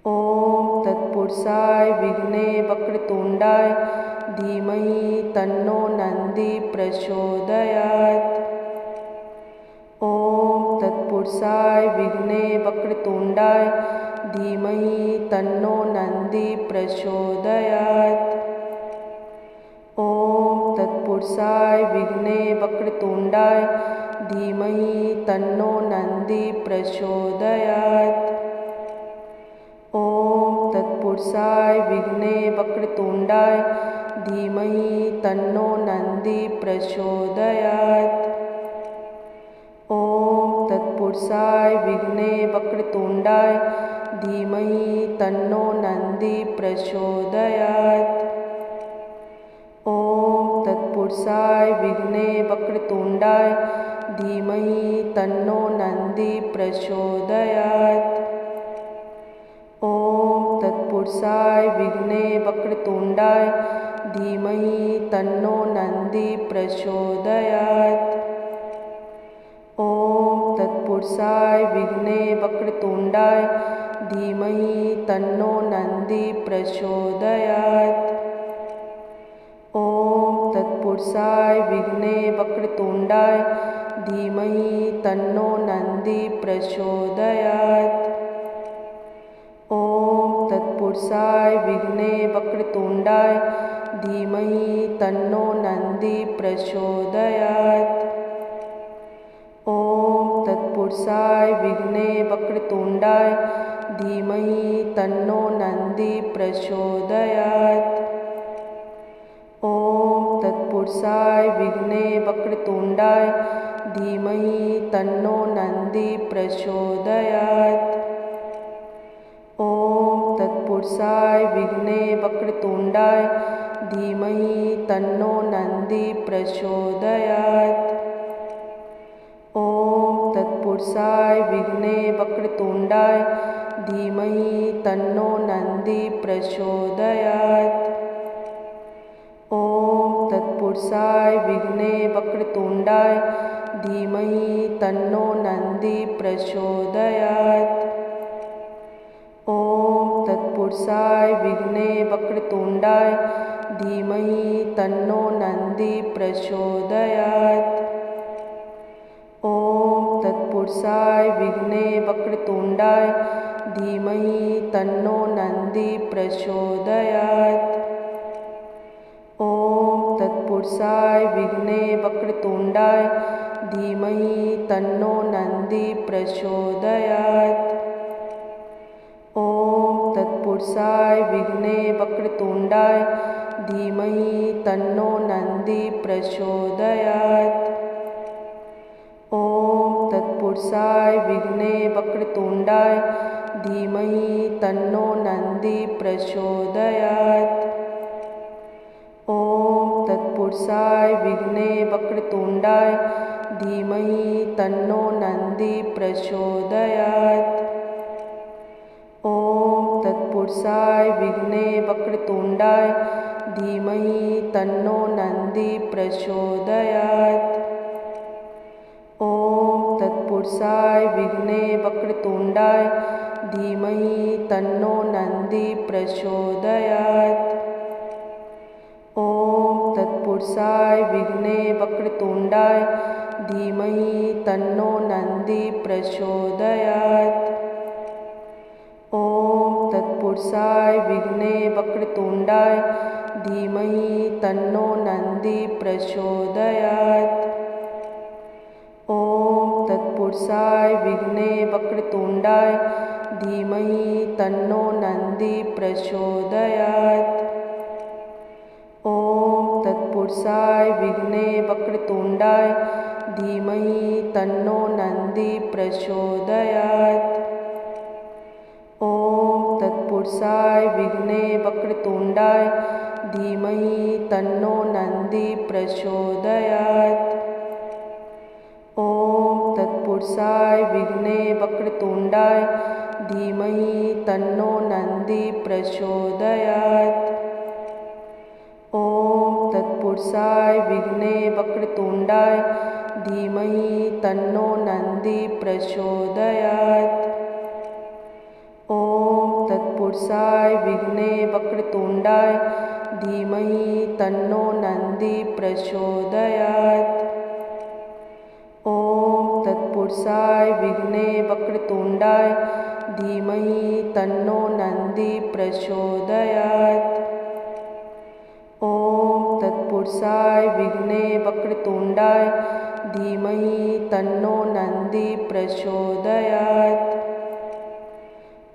ओम तत्पुरुषाय विघ्ने वक्रतुंडाय धीमहि तन्नो नंदी प्रचोदयात्। ओम तत्पुरुषाय विघ्ने वक्रतुंडाय धीमहि तन्नो नंदी प्रचोदयात्। ओम तत्पुरुषाय विघ्ने वक्रतुंडाय धीमहि तन्नो नंदी प्रचोदयात्। ओम तत्पुरुषाय विघ्ने वक्रतुंडाय धीमहि तन्नो नंदी प्रचोदयात्। ओम तत्पुरुषाय विघ्ने वक्रतुंडाय धीमहि तन्नो नंदी प्रचोदयात्। ओम तत्पुरुषाय विघ्ने वक्रतुंडाय धीमहि तन्नो नंदी प्रचोदयात्। ओम तत्पुरुषाय विघ्ने वक्रतुंडाय धीमहि तन्नो नंदी प्रचोदयात्। ओम तत्पुरुषाय विघ्ने वक्रतुंडाय धीमहि तन्नो नंदी प्रचोदयात्। ओम तत्पुरुषाय विघ्ने वक्रतुंडाय धीमहि तन्नो नंदी प्रचोदयात्। ओम तत्पुरुषाय विघ्ने वक्रतुंडाय धीमहि तन्नो नंदी प्रचोदयात्। ओम तत्पुरुषाय विघ्ने वक्रतुंडाय धीमहि तन्नो नंदी प्रचोदयात्। ओम तत्पुरुषाय विघ्ने वक्रतुंडाय धीमहि तन्नो नंदी प्रचोदयात्। ओम तत्पुरुषाय विघ्ने वक्रतुंडाय धीमहि तन्नो नंदी प्रचोदयात्। ओम तत्पुरुषाय विघ्ने वक्रतुंडाय धीमहि तन्नो नंदी प्रचोदयात्। ओम तत्पुरुषाय विघ्ने वक्रतुंडाय धीमहि तन्नो नंदी प्रचोदयात्। ओम तत्पुरुषाय विघ्ने वक्रतुंडाय धीमहि तन्नो नंदी प्रचोदयात्। ओम तत्पुरुषाय विघ्ने वक्रतुंडाय धीमहि तन्नो नंदी प्रचोदयात्। ओम तत्पुरुषाय विघ्ने वक्रतुंडाय धीमहि तन्नो नंदी प्रचोदयात्। ओम तत्पुरुषाय विघ्ने वक्रतुंडाय धीमहि तन्नो नंदी प्रचोदयात्। ओम तत्पुरुषाय विघ्ने वक्रतुंडाय धीमहि तन्नो नंदी प्रचोदयात्। ओम तत्पुरुषाय विघ्ने वक्रतुंडाय धीमहि तन्नो नंदी प्रचोदयात्। ओम तत्पुरुषाय विघ्ने वक्रतुंडाय धीमहि तन्नो नंदी प्रचोदयात्। ओम तत्पुरुषाय विघ्ने वक्रतुंडाय धीमहि तन्नो नंदी प्रचोदयात्। ओम तत्पुरुषाय विघ्ने वक्रतुंडाय धीमहि तन्नो नंदी प्रचोदयात्। ओम तत्पुरुषाय विघ्ने वक्रतुंडाय धीमहि तन्नो नंदी प्रचोदयात्। ओम तत्पुरुषाय विघ्ने वक्रतुंडाय धीमहि तन्नो नंदी प्रचोदयात्। ओम तत्पुरुषाय विघ्ने वक्रतुंडाय धीमहि तन्नो नंदी प्रचोदयात्। ओम तत्पुरुषाय विघ्ने वक्रतुंडाय धीमहि तन्नो नंदी प्रचोदयात्। ओम तत्पुरुषाय विघ्ने वक्रतुंडाय धीमहि तन्नो नंदी प्रचोदयात्। ओम तत्पुरुषाय विघ्ने वक्रतुंडाय धीमहि तन्नो नंदी प्रचोदयात्। ओम तत्पुरुषाय तत्पुरुषाय विघ्ने वक्रतुण्डाय धीमहि तन्नो नंदी प्रचोदयात्। ओम तत्पुरुषाय विघ्ने वक्रतुण्डाय धीमहि तन्नो नंदी प्रचोदयात्। ओम तत्पुरुषाय विघ्ने वक्रतुण्डाय धीमहि तन्नो नंदी प्रचोदयात्।